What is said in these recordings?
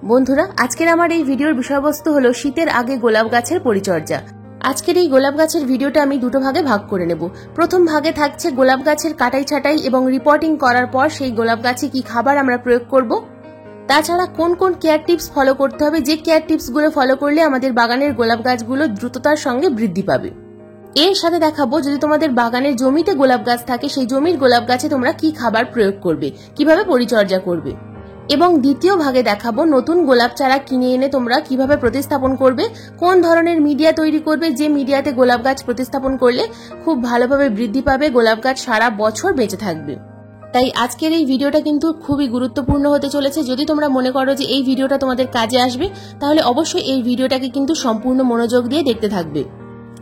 বন্ধুরা, আজকের আমার এই ভিডিওর বিষয়বস্তু হলো শীতের আগে গোলাপ গাছের পরিচর্যা। আজকের এই গোলাপ গাছের ভিডিওটা আমি দুটো ভাগে ভাগ করে নেব। প্রথম ভাগে থাকছে গোলাপ গাছের কাটাই ছাটাই এবং রিপোর্টিং করার পর সেই গোলাপ গাছে কি খাবার আমরা প্রয়োগ করব, তাছাড়া কোন কোন কেয়ার টিপস ফলো করতে হবে, যে কেয়ার টিপসগুলো ফলো করলে আমাদের বাগানের গোলাপ গাছগুলো দ্রুততার সঙ্গে বৃদ্ধি পাবে। এর সাথে দেখাবো যদি তোমাদের বাগানের জমিতে গোলাপ গাছ থাকে সেই জমির গোলাপ গাছে তোমরা কি খাবার প্রয়োগ করবে, কিভাবে পরিচর্যা করবে। এবং দ্বিতীয় ভাগে দেখাবো নতুন গোলাপ চারা কিনে এনে তোমরা কিভাবে প্রতিস্থাপন করবে, কোন ধরনের মিডিয়া তৈরি করবে যে মিডিয়াতে গোলাপ গাছ প্রতিস্থাপন করলে খুব ভালোভাবে বৃদ্ধি পাবে, গোলাপ গাছ সারা বছর বেঁচে থাকবে। তাই আজকের এই ভিডিওটা কিন্তু খুবই গুরুত্বপূর্ণ হতে চলেছে। যদি তোমরা মনে করো যে এই ভিডিওটা তোমাদের কাজে আসবে তাহলে অবশ্যই এই ভিডিওটাকে কিন্তু সম্পূর্ণ মনোযোগ দিয়ে দেখতে থাকবে।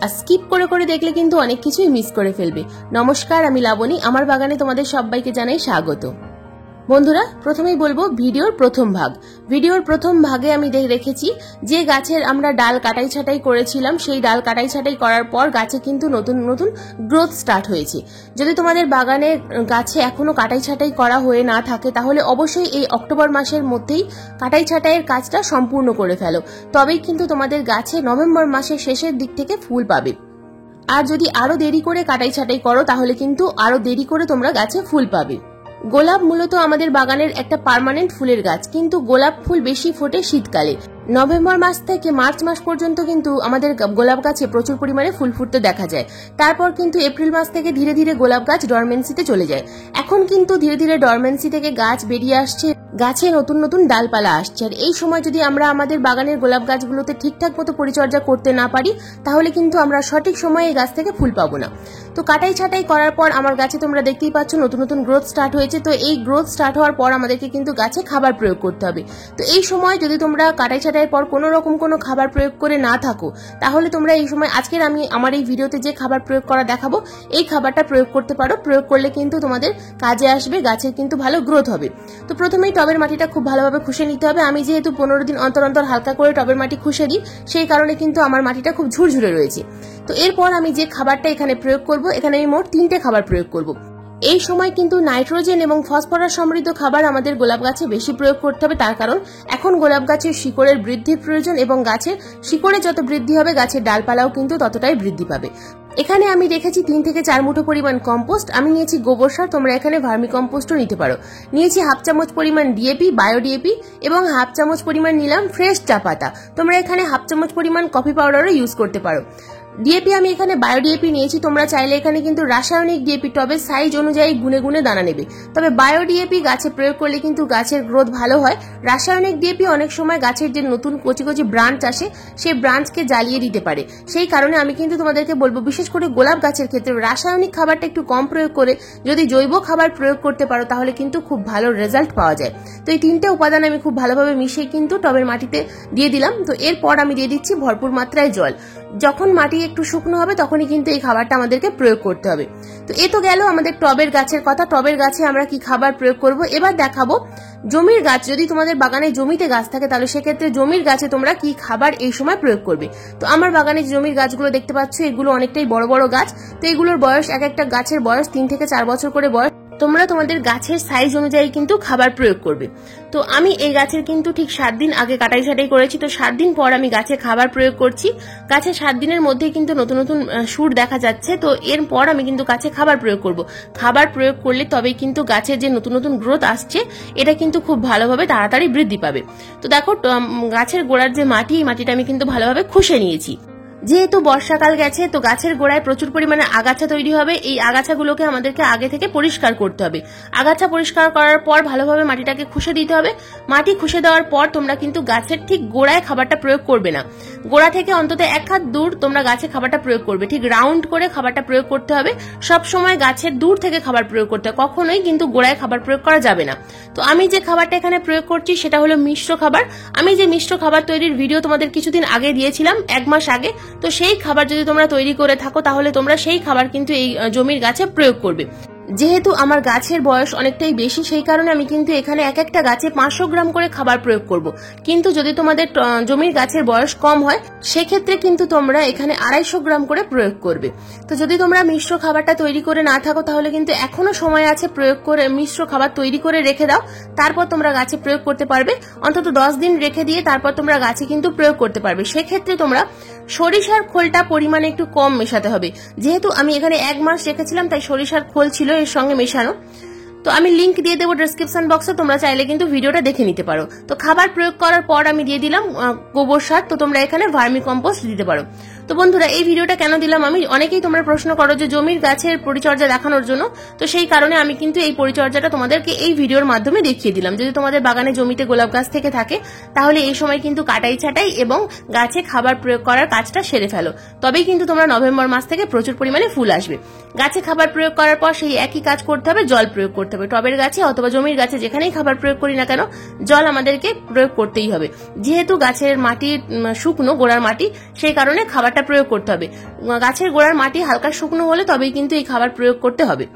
আর স্কিপ করে করে দেখলে কিন্তু অনেক কিছুই মিস করে ফেলবে। নমস্কার, আমি লাবণী, আমার বাগানে তোমাদের সবাইকে জানাই স্বাগত। বন্ধুরা, প্রথমেই বলবো ভিডিওর প্রথম ভাগ। ভিডিওর প্রথম ভাগে আমি রেখেছি যে গাছের আমরা ডাল কাটাই ছাটাই করেছিলাম, সেই ডাল কাটাই ছাটাই করার পর গাছে কিন্তু নতুন নতুন গ্রোথ স্টার্ট হয়েছে। যদি তোমাদের বাগানে গাছে এখনো কাটাই ছাটাই করা হয়ে না থাকে তাহলে অবশ্যই এই অক্টোবর মাসের মধ্যেই কাটাই ছাটাইয়ের কাজটা সম্পূর্ণ করে ফেলো, তবেই কিন্তু তোমাদের গাছে নভেম্বর মাসের শেষের দিক থেকে ফুল পাবে। আর যদি আরো দেরি করে কাটাই ছাটাই করো তাহলে কিন্তু আরো দেরি করে তোমরা গাছে ফুল পাবে। গোলাপ মূলত আমাদের বাগানের একটা পার্মানেন্ট ফুলের গাছ, কিন্তু গোলাপ ফুল বেশি ফোটে শীতকালে। নভেম্বর মাস থেকে মার্চ মাস পর্যন্ত কিন্তু আমাদের গোলাপ গাছে প্রচুর পরিমাণে ফুল ফুটতে দেখা যায়। তারপর কিন্তু এপ্রিল মাস থেকে ধীরে ধীরে গোলাপ গাছ ডরমেন্সিতে চলে যায়। এখন কিন্তু ধীরে ধীরে ডরমেন্সি থেকে গাছ বেরিয়ে আসছে, গাছে নতুন নতুন ডালপালা আসছে। আর এই সময় যদি আমরা আমাদের বাগানের গোলাপ গাছগুলোতে ঠিকঠাক মতো পরিচর্যা করতে না পারি তাহলে কিন্তু আমরা সঠিক সময়ে গাছ থেকে ফুল পাবো না। তো কাটাই ছাটাই করার পর আমার গাছে তোমরা দেখতেই পাচ্ছ নতুন নতুন গ্রোথ স্টার্ট হয়েছে। তো এই গ্রোথ স্টার্ট হওয়ার পর আমাদেরকে কিন্তু গাছে খাবার প্রয়োগ করতে হবে। তো এই সময় যদি তোমরা কাটাই ছাটাইয়ের পর কোনো রকম কোনো খাবার প্রয়োগ করে না থাকো তাহলে তোমরা এই সময় আজকের আমি আমার এই ভিডিওতে যে খাবার প্রয়োগ করা দেখাবো এই খাবারটা প্রয়োগ করতে পারো। প্রয়োগ করলে কিন্তু তোমাদের কাজে আসবে, গাছের কিন্তু ভালো গ্রোথ হবে। তো প্রথমেই টবের মাটিটা খুব ভালোভাবে খুশে নিতে হবে। আমি যেহেতু 15 দিন অন্তর অন্তর হালকা করে টবের মাটি খুশে দিই সেই কারণে কিন্তু আমার মাটিটা খুব ঝুরঝুরে রয়েছে। তো এরপর আমি যে খাবারটা এখানে প্রয়োগ করব, এখানে আমি মোট 3টে খাবার প্রয়োগ করব। এই সময় কিন্তু নাইট্রোজেন এবং ফসফরাস সমৃদ্ধ খাবার আমাদের গোলাপ গাছে বেশি প্রয়োগ করতে হবে, তার কারণ এখন গোলাপ গাছের শিকড়ের বৃদ্ধির প্রয়োজন এবং গাছের শিকড়ে যত বৃদ্ধি হবে গাছের ডালপালাও কিন্তু ততটাই বৃদ্ধি পাবে। এখানে আমি রেখেছি 3 থেকে 4 মুঠো পরিমাণ কম্পোস্ট। আমি নিয়েছি গোবর সার, তোমরা এখানে ভার্মি কম্পোস্টও নিতে পারো। নিয়েছি হাফ চামচ পরিমাণ ডিএপি, বায়ো ডিএপি এবং হাফ চামচ পরিমাণ নিলাম ফ্রেশ চা পাতা। তোমরা এখানে হাফ চামচ পরিমাণ কফি পাউডারও ইউজ করতে পারো। ডিএপি আমি এখানে বায়ো ডিএপি নিয়েছি, তোমরা চাইলে এখানে কিন্তু রাসায়নিক ডিএপি টবের সাইজ অনুযায়ী গুনে গুনে দানা নেবে। তবে বায়ো ডিএপি গাছে প্রয়োগ করলে কিন্তু গাছের গ্রোথ ভালো হয়। রাসায়নিক ডিএপি অনেক সময় গাছের যে নতুন কচি কচি ব্রাঞ্চ আসে সেই ব্রাঞ্চকে জ্বালিয়ে দিতে পারে। সেই কারণে আমি কিন্তু তোমাদেরকে বলবো বিশেষ করে গোলাপ গাছের ক্ষেত্রে রাসায়নিক খাবারটা একটু কম প্রয়োগ করে যদি জৈব খাবার প্রয়োগ করতে পারো তাহলে কিন্তু খুব ভালো রেজাল্ট পাওয়া যায়। তো এই 3টে উপাদান আমি খুব ভালোভাবে মিশিয়ে কিন্তু টবের মাটিতে দিয়ে দিলাম। তো এরপর আমি দিয়ে দিচ্ছি ভরপুর মাত্রায় জল। যখন মাটি একটু শুকনো হবে তখনই কিন্তু এই খাবারটা আমাদেরকে প্রয়োগ করতে হবে। তো এ তো গেল আমাদের টবের গাছের কথা। টবের গাছে আমরা কি খাবার প্রয়োগ করব, এবার দেখাবো জমির গাছ। যদি তোমাদের বাগানে জমিতে গাছ থাকে তাহলে সেক্ষেত্রে জমির গাছে তোমরা কি খাবার এই সময় প্রয়োগ করবে। তো আমার বাগানে জমির গাছগুলো দেখতে পাচ্ছ এগুলো অনেকটাই বড় বড় গাছ। তো এগুলোর বয়স এক একটা গাছের বয়স 3 থেকে 4 বছর করে বয়স। তোমরা তোমাদের গাছের সাইজ অনুযায়ী কিন্তু খাবার প্রয়োগ করবে। তো আমি এই গাছের কিন্তু ঠিক 7 দিন আগে কাটাই ছাটাই করেছি। তো 7 দিন পর আমি গাছে খাবার প্রয়োগ করছি। গাছে 7 দিনের মধ্যে কিন্তু নতুন নতুন সুর দেখা যাচ্ছে। তো এরপর আমি কিন্তু গাছে খাবার প্রয়োগ করব। খাবার প্রয়োগ করলে তবেই কিন্তু গাছের যে নতুন নতুন গ্রোথ আসছে এটা কিন্তু খুব ভালোভাবে তাড়াতাড়ি বৃদ্ধি পাবে। তো দেখো গাছের গোড়ার যে মাটি, এই মাটিটা আমি কিন্তু ভালোভাবে খুশে নিয়েছি। যেহেতু বর্ষাকাল গেছে তো গাছের গোড়ায় প্রচুর পরিমাণে আগাছা তৈরি হবে। এই আগাছাগুলোকে আমাদেরকে আগে থেকে পরিষ্কার করতে হবে। আগাছা পরিষ্কার করার পর ভালোভাবে মাটিটাকে খুশে দিতে হবে। মাটি খুশে দেওয়ার পর তোমরা কিন্তু গাছের ঠিক গোড়ায় খাবারটা প্রয়োগ করবে না, গোড়া থেকে অন্তত 1 হাত দূর তোমরা গাছে খাবারটা প্রয়োগ করবে। ঠিক রাউন্ড করে খাবারটা প্রয়োগ করতে হবে। সব সময় গাছের দূর থেকে খাবার প্রয়োগ করতে হবে, কখনোই কিন্তু গোড়ায় খাবার প্রয়োগ করা যাবে না। তো আমি যে খাবারটা এখানে প্রয়োগ করছি সেটা হলো মিশ্র খাবার। আমি যে মিশ্র খাবার তৈরির ভিডিও তোমাদের কিছুদিন আগে দিয়েছিলাম, 1 মাস আগে, তো সেই খাবার যদি তোমরা তৈরি করে থাকো তাহলে তোমরা সেই খাবার কিন্তু এই জমির গাছে প্রয়োগ করবে। যেহেতু আমার গাছের বয়স অনেকটাই বেশি, সেই কারণে আমি কিন্তু এখানে এক একটা গাছে 500 গ্রাম করে খাবার প্রয়োগ করব। কিন্তু যদি তোমাদের জমির গাছের বয়স কম হয় সেক্ষেত্রে কিন্তু তোমরা এখানে 250 গ্রাম করে প্রয়োগ করবে। তো যদি তোমরা মিশ্র খাবারটা তৈরি করে না থাকো তাহলে কিন্তু এখনো সময় আছে, প্রয়োগ করে মিশ্র খাবার তৈরি করে রেখে দাও, তারপর তোমরা গাছে প্রয়োগ করতে পারবে। অন্তত 10 দিন রেখে দিয়ে তারপর তোমরা গাছে কিন্তু প্রয়োগ করতে পারবে। সেক্ষেত্রে তোমরা সরিষার খোলটা পরিমাণে একটু কম মেশাতে হবে। যেহেতু আমি এখানে 1 মাস রেখেছিলাম তাই সরিষার খোল ছিল এর সঙ্গে মেশানো। তো আমি লিংক দিয়ে দেবো ডেসক্রিপশন বক্সে, তোমরা চাইলে কিন্তু ভিডিওটা দেখে নিতে পারো। তো খাবার প্রয়োগ করার পর আমি দিয়ে দিলাম গোবর সার। তো তোমরা এখানে ভার্মি কম্পোস্ট দিতে পারো। তো বন্ধুরা, এই ভিডিওটা কেন দিলাম, আমি অনেকেই তোমরা প্রশ্ন করো যে জমির গাছের পরিচর্যা দেখানোর জন্য, তো সেই কারণে আমি কিন্তু এই পরিচর্যাটা তোমাদেরকে এই ভিডিওর মাধ্যমে দেখিয়ে দিলাম। যদি তোমাদের বাগানে জমিতে গোলাপ গাছ থেকে থাকে তাহলে এই সময় কিন্তু কাটাই ছাটাই এবং গাছে খাবার প্রয়োগ করার কাজটা সেরে ফেলো, তবেই কিন্তু তোমরা নভেম্বর মাস থেকে প্রচুর পরিমাণে ফুল আসবে। গাছে খাবার প্রয়োগ করার পর সেই একই কাজ করতে হবে, জল প্রয়োগ করতে হবে। টবের গাছে অথবা জমির গাছে যেখানেই খাবার প্রয়োগ করি না কেন জল আমাদেরকে প্রয়োগ করতেই হবে। যেহেতু গাছের মাটি শুকনো, গোড়ার মাটি, সেই কারণে খাবারটা প্রয়োগ করতে হবে। গাছের গোড়ার মাটি হালকা শুকনো হলে তবেই কিন্তু এই খাবার প্রয়োগ করতে হবে।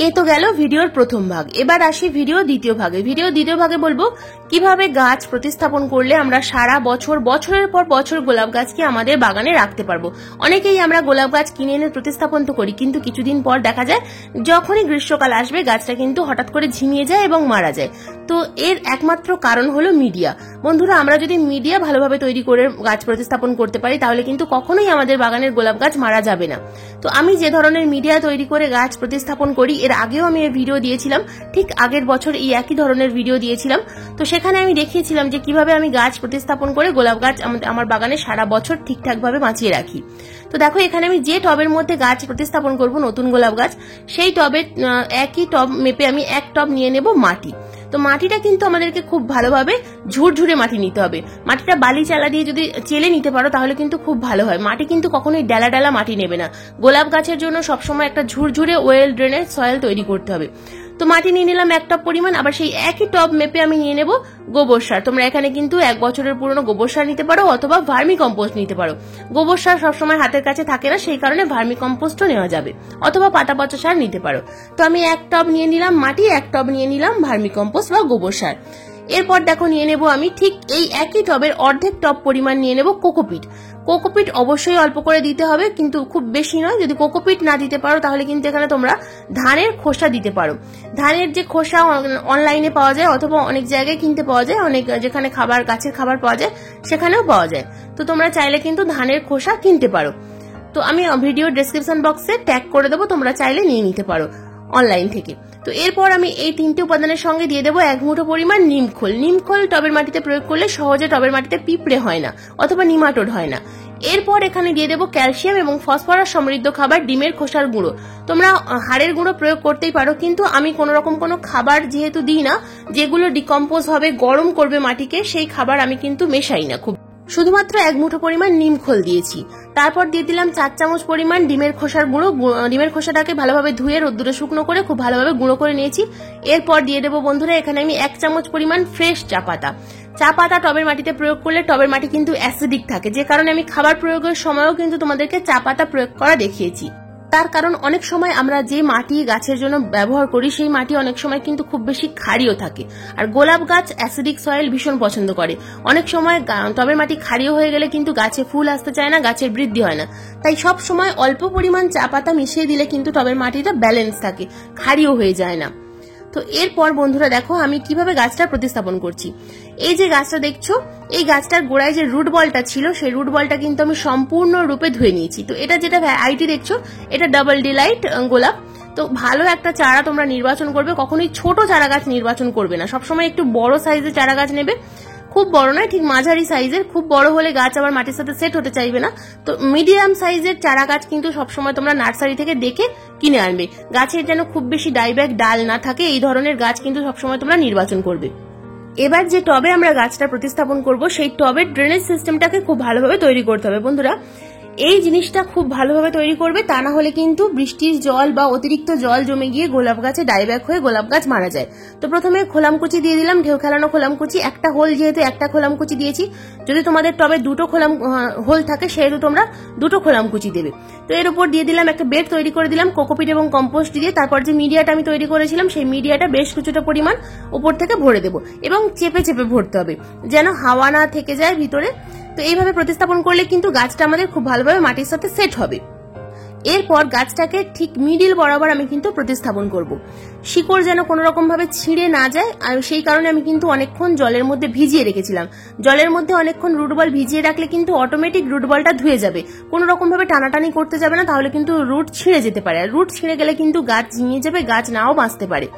এ তো গেল ভিডিওর প্রথম ভাগ। এবার আসি ভিডিও দ্বিতীয় ভাগে। ভিডিও দ্বিতীয় ভাগে বলবো কিভাবে গাছ প্রতিস্থাপন করলে আমরা সারা বছর, বছরের পর বছর গোলাপ গাছকে আমাদের বাগানে রাখতে পারবো। অনেকেই আমরা গোলাপ গাছ কিনে এনে প্রতিস্থাপন তো করি, কিন্তু কিছুদিন পর দেখা যায় যখনই গ্রীষ্মকাল আসবে গাছটা কিন্তু হঠাৎ করে ঝিমিয়ে যায় এবং মারা যায়। তো এর একমাত্র কারণ হলো মিডিয়া। বন্ধুরা, আমরা যদি মিডিয়া ভালোভাবে তৈরি করে গাছ প্রতিস্থাপন করতে পারি তাহলে কিন্তু কখনোই আমাদের বাগানের গোলাপ গাছ মারা যাবে না। তো আমি যে ধরনের মিডিয়া তৈরি করে গাছ প্রতিস্থাপন করি, এর আগেও আমি এই ভিডিও দিয়েছিলাম, ঠিক আগের বছর এই একই ধরনের ভিডিও দিয়েছিলাম। তো সেখানে আমি দেখিয়েছিলাম যে কিভাবে আমি গাছ প্রতিস্থাপন করে গোলাপ গাছ আমার বাগানে সারা বছর ঠিকঠাক ভাবে বাঁচিয়ে রাখি। তো দেখো, এখানে আমি যে টবের মধ্যে গাছ প্রতিস্থাপন করব নতুন গোলাপ গাছ, সেই টবের একই টব মেপে আমি 1 টব নিয়ে নেব মাটি। তো মাটিটা কিন্তু আমাদেরকে খুব ভালোভাবে ঝুরঝুরে মাটি নিতে হবে। মাটিটা বালি চালা দিয়ে যদি চেলে নিতে পারো তাহলে কিন্তু খুব ভালো হয়। মাটি কিন্তু কখনোই ডালা ডালা মাটি নেবে না। গোলাপ গাছের জন্য সবসময় একটা ঝুরঝুরে ওয়েল ড্রেনেজ সয়েল তৈরি করতে হবে। তো মাটি নিয়ে নিলাম 1 টব পরিমাণ। আবার সেই একই টব মেপে আমি নিয়ে নেব গোবর সার। তোমরা এখানে কিন্তু 1 বছরের পুরনো গোবর সার নিতে পারো অথবা ভার্মি কম্পোস্ট নিতে পারো। গোবর সার সবসময় হাতের কাছে থাকে না, সেই কারণে ভার্মি কম্পোস্টও নেওয়া যাবে, অথবা পাতা পচা সার নিতে পারো। তো আমি 1 টব নিয়ে নিলাম মাটি, 1 টব নিয়ে নিলাম ভার্মি কম্পোস্ট বা গোবর সার। এরপর দেখো নিয়ে নেব আমি ঠিক এই একই টবের অর্ধেক টব পরিমাণ নিয়ে নেব কোকোপিট। কোকোপিট অবশ্যই অল্প করে দিতে হবে, কিন্তু খুব বেশি নয়। যদি কোকোপিট না দিতে পারো তাহলে কিন্তু এখানে তোমরা ধানের খোসা দিতে পারো। ধানের যে খোসা অনলাইনে পাওয়া যায় অথবা অনেক জায়গায় কিনতে পাওয়া যায়, অনেক যেখানে গাছের খাবার পাওয়া যায় সেখানেও পাওয়া যায়। তো তোমরা চাইলে কিন্তু ধানের খোসা কিনতে পারো। তো আমি ভিডিও ডেসক্রিপশন বক্সে ট্যাগ করে দেবো, তোমরা চাইলে নিয়ে নিতে পারো অনলাইন থেকে। তো এরপর আমি এই 3টে উপাদানের সঙ্গে দিয়ে দেবো 1 মুঠো পরিমাণ নিমখোল। নিমখোল টবের মাটিতে প্রয়োগ করলে সহজে টবের মাটিতে পিঁপড়ে হয় না অথবা নিমাটোড হয় না। এরপর এখানে দিয়ে দেবো ক্যালসিয়াম এবং ফসফরাস সমৃদ্ধ খাবার ডিমের খোসার গুঁড়ো। তোমরা হাড়ের গুঁড়ো প্রয়োগ করতেই পারো, কিন্তু আমি কোনো রকম কোনো খাবার যেহেতু দিই না যেগুলো ডিকম্পোজ হবে, গরম করবে মাটিকে, সেই খাবার আমি কিন্তু মেশাই না। শুধুমাত্র 1 মুঠো পরিমাণ নিমখোল দিয়েছি। তারপর দিয়ে দিলাম 4 চামচ পরিমাণ ডিমের খোসার গুঁড়ো। ডিমের খোসাটাকে ভালোভাবে ধুয়ে রোদ্দুরে শুকনো করে খুব ভালোভাবে গুঁড়ো করে নিয়েছি। এরপর দিয়ে দেবো বন্ধুরা এখানে আমি 1 চামচ পরিমাণ ফ্রেশ চা পাতা। চা পাতা টবের মাটিতে প্রয়োগ করলে টবের মাটি কিন্তু অ্যাসিডিক থাকে, যে কারণে আমি খাবার প্রয়োগের সময়ও কিন্তু তোমাদেরকে চা পাতা প্রয়োগ করা দেখিয়েছি। তার কারণ অনেক সময় আমরা যে মাটি গাছের জন্য ব্যবহার করি সেই মাটি অনেক সময় কিন্তু খুব বেশি ক্ষারীয় থাকে, আর গোলাপ গাছ অ্যাসিডিক সয়েল ভীষণ পছন্দ করে। অনেক সময় টবের মাটি ক্ষারীয় হয়ে গেলে কিন্তু গাছে ফুল আসতে চায় না, গাছের বৃদ্ধি হয় না। তাই সব সময় অল্প পরিমাণ চা পাতা মিশিয়ে দিলে কিন্তু টবের মাটিটা ব্যালেন্স থাকে, ক্ষারীয় হয়ে যায় না। তো এরপর বন্ধুরা দেখো আমি কিভাবে গাছটা প্রতিস্থাপন করছি। এই যে গাছটা দেখছো, এই গাছটার গোড়ায় যে রুট বলটা ছিল সেই রুট বলটা কিন্তু আমি সম্পূর্ণরূপে ধুয়ে নিয়েছি। তো এটা যেটা আইটি দেখছো, এটা ডাবল ডিলাইট গোলাপ। তো ভালো একটা চারা তোমরা নির্বাচন করবে, কখনোই ছোট চারা গাছ নির্বাচন করবে না, সবসময় একটু বড় সাইজের চারা গাছ নেবে। খুব বড় নয়, ঠিক মাঝারি সাইজের। খুব বড় হলে গাছ আবার মাটির সাথে সেট হতে চাইবে না। তো মিডিয়াম সাইজের চারা গাছ কিন্তু সবসময় তোমরা নার্সারি থেকে দেখে কিনে আনবে। গাছের যেন খুব বেশি ডাইব্যাক ডাল না থাকে, এই ধরনের গাছ কিন্তু সবসময় তোমরা নির্বাচন করবে। এবার যে টবে আমরা গাছটা প্রতিস্থাপন করব সেই টবের ড্রেনেজ সিস্টেমটাকে খুব ভালোভাবে তৈরি করতে হবে। বন্ধুরা, এই জিনিসটা খুব ভালোভাবে তৈরি করবে, তা না হলে কিন্তু বৃষ্টির জল বা অতিরিক্ত জল জমে গিয়ে গোলাপ গাছে ডাইব্যাক হয়ে গোলাপ গাছ মারা যায়। তো প্রথমে খোলামকুচি দিয়ে দিলাম, ঢেউ খেলানো খোলামকুচি, একটা হোল যেহেতু একটা খোলামকুচি দিয়েছি, যদি তোমাদের টবে দুটো হোল থাকে সেহেতু তোমরা দুটো খোলামকুচি দেবে। তো এর উপর দিয়ে দিলাম একটা বেড তৈরি করে দিলাম কোকোপিট এবং কম্পোস্ট দিয়ে। তারপর যে মিডিয়াটা আমি তৈরি করেছিলাম সেই মিডিয়াটা বেশ কিছুটা পরিমাণ উপর থেকে ভরে দেবো এবং চেপে চেপে ভরতে হবে যেন হাওয়া না থেকে যায় ভিতরে। তো এইভাবে প্রতিস্থাপন করলে কিন্তু গাছটা আমাদের খুব ভালোভাবে মাটির সাথে সেট হবে। এরপর গাছটাকে ঠিক মিডিল বরাবর আমি কিন্তু প্রতিস্থাপন করব। শিকড় যেন কোনো রকম ভাবে ছিঁড়ে না যায়, আর সেই কারণে আমি কিন্তু অনেকক্ষণ জলের মধ্যে ভিজিয়ে রেখেছিলাম। জলের মধ্যে অনেকক্ষণ রুট বল ভিজিয়ে রাখলে কিন্তু অটোমেটিক রুট বলটা ধুয়ে যাবে, কোনো রকম ভাবে টানাটানি করতে যাবে না, তাহলে কিন্তু রুট ছিঁড়ে যেতে পারে। আর রুট ছিঁড়ে গেলে কিন্তু গাছ ঝিমিয়ে যাবে, গাছ নাও বাঁচতে পারে।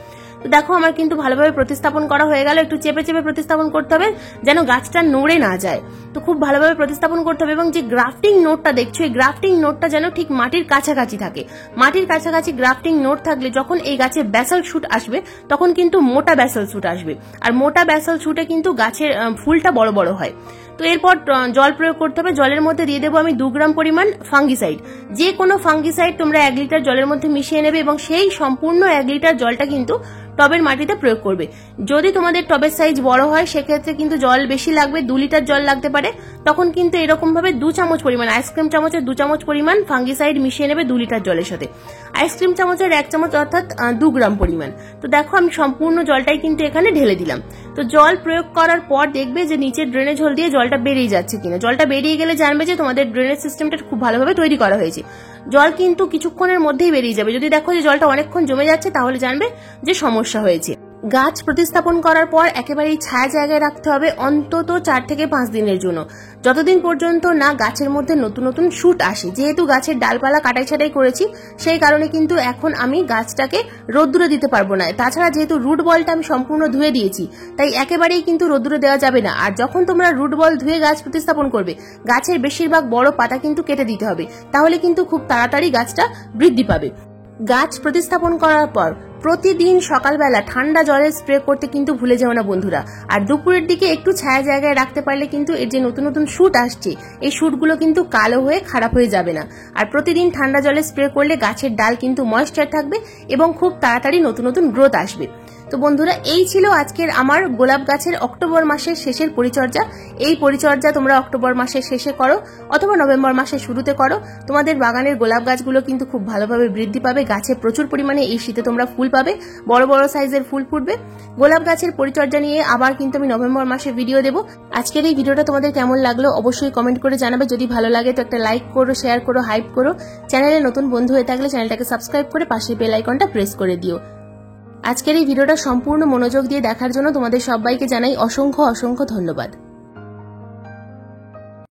তো দেখো আমার কিন্তু ভালোভাবে প্রতিস্থাপন করা হয়ে গেল। একটু চেপে চেপে প্রতিস্থাপন করতে হবে যেন গাছটা নড়ে না যায়। তো খুব ভালোভাবে প্রতিস্থাপন করতে হবে এবং যে গ্রাফটিং নোটটা দেখছো এই গ্রাফটিং নোটটা যেন ঠিক মাটির কাছাকাছি থাকে। মাটির কাছাকাছি গ্রাফটিং নোট থাকলে যখন এই গাছে ব্যাসাল শুট আসবে তখন কিন্তু মোটা ব্যাসাল শুট আসবে, আর মোটা ব্যাসাল শুটে কিন্তু গাছের ফুলটা বড় বড় হয়। তো এরপর জল প্রয়োগ করতে হবে। জলের মধ্যে দিয়ে দেবো আমি 2 গ্রাম পরিমাণ ফাঙ্গিসাইড। যে কোনো ফাঙ্গিসাইড তোমরা 1 লিটার জলের মধ্যে মিশিয়ে নেবে এবং সেই সম্পূর্ণ 1 লিটার জলটা কিন্তু টবের মাটিতে প্রয়োগ করবে। যদি তোমাদের টবের সাইজ বড় হয় সেক্ষেত্রে কিন্তু জল বেশি লাগবে, 2 লিটার জল লাগতে পারে। তখন কিন্তু এরকম ভাবে 2 চামচ পরিমাণ, আইসক্রিম চামচের 2 চামচ পরিমাণ ফাঙ্গিসাইড মিশিয়ে নেবে 2 লিটার জলের সাথে। আইসক্রিম চামচের 1 চামচ অর্থাৎ 2 গ্রাম পরিমাণ। তো দেখো আমি সম্পূর্ণ জলটাই কিন্তু এখানে ঢেলে দিলাম। তো জল প্রয়োগ করার পর দেখবে যে নিচের ড্রেনেজ হোল দিয়ে জলটা বেরিয়ে যাচ্ছে কিনা। জলটা বেরিয়ে গেলে জানবে যে তোমাদের ড্রেনেজ সিস্টেমটা খুব ভালোভাবে তৈরি করা হয়েছে। জল কিন্তু কিছুক্ষণের মধ্যেই বেরিয়ে যাবে। যদি দেখো যে জলটা অনেকক্ষণ জমে যাচ্ছে তাহলে জানবে যে সমস্যা হয়েছে। গাছ প্রতিস্থাপন করার পর একেবারেই ছায়া জায়গায় রাখতে হবে অন্তত 4 থেকে 5 দিনের জন্য, যতদিন পর্যন্ত না গাছের মধ্যে নতুন নতুন শুট আসে। যেহেতু গাছের ডালপালা কাটাই ছাটাই করেছি সেই কারণে কিন্তু এখন আমি গাছটাকে রোদ্দুরে দিতে পারবো না। তাছাড়া যেহেতু রুট বলটা আমি সম্পূর্ণ ধুয়ে দিয়েছি তাই একেবারেই কিন্তু রোদ্দুরে দেওয়া যাবে না। আর যখন তোমরা রুট বল ধুয়ে গাছ প্রতিস্থাপন করবে গাছের বেশিরভাগ বড় পাতা কিন্তু কেটে দিতে হবে, তাহলে কিন্তু খুব তাড়াতাড়ি গাছটা বৃদ্ধি পাবে। গাছ প্রতিস্থাপন করার পর প্রতিদিন সকালবেলা ঠান্ডা জলে স্প্রে করতে কিন্তু ভুলে যাও না বন্ধুরা। আর দুপুরের দিকে একটু ছায়া জায়গায় রাখতে পারলে কিন্তু এর যে নতুন নতুন শুট আসছে এই শুটগুলো কিন্তু কালো হয়ে খারাপ হয়ে যাবে না। আর প্রতিদিন ঠান্ডা জলে স্প্রে করলে গাছের ডাল কিন্তু ময়েশ্চার থাকবে এবং খুব তাড়াতাড়ি নতুন নতুন গ্রোথ আসবে। তো বন্ধুরা এই ছিল আজকের আমার গোলাপ গাছের অক্টোবর মাসের শেষের পরিচর্যা। এই পরিচর্যা তোমরা অক্টোবর মাসের শেষে করো অথবা নভেম্বর মাসের শুরুতে করো, তোমাদের বাগানের গোলাপ গাছগুলো কিন্তু খুব ভালোভাবে বৃদ্ধি পাবে। গাছে প্রচুর পরিমাণে এই শীতে তোমরা ফুল পাবে, বড় বড় সাইজের ফুল ফুটবে। গোলাপ গাছের পরিচর্যা নিয়ে আবার কিন্তু আমি নভেম্বর মাসে ভিডিও দেবো। আজকের এই ভিডিওটা তোমাদের কেমন লাগলো অবশ্যই কমেন্ট করে জানাবে। যদি ভালো লাগে তো একটা লাইক করো, শেয়ার করো, হাইপ করো। চ্যানেলে নতুন বন্ধু হয়ে থাকলে চ্যানেলটাকে সাবস্ক্রাইব করে পাশের বেল আইকনটা প্রেস করে দিও। আজকের এই ভিডিওটা সম্পূর্ণ মনোযোগ দিয়ে দেখার জন্য তোমাদের সবাইকে জানাই অসংখ্য অসংখ্য ধন্যবাদ।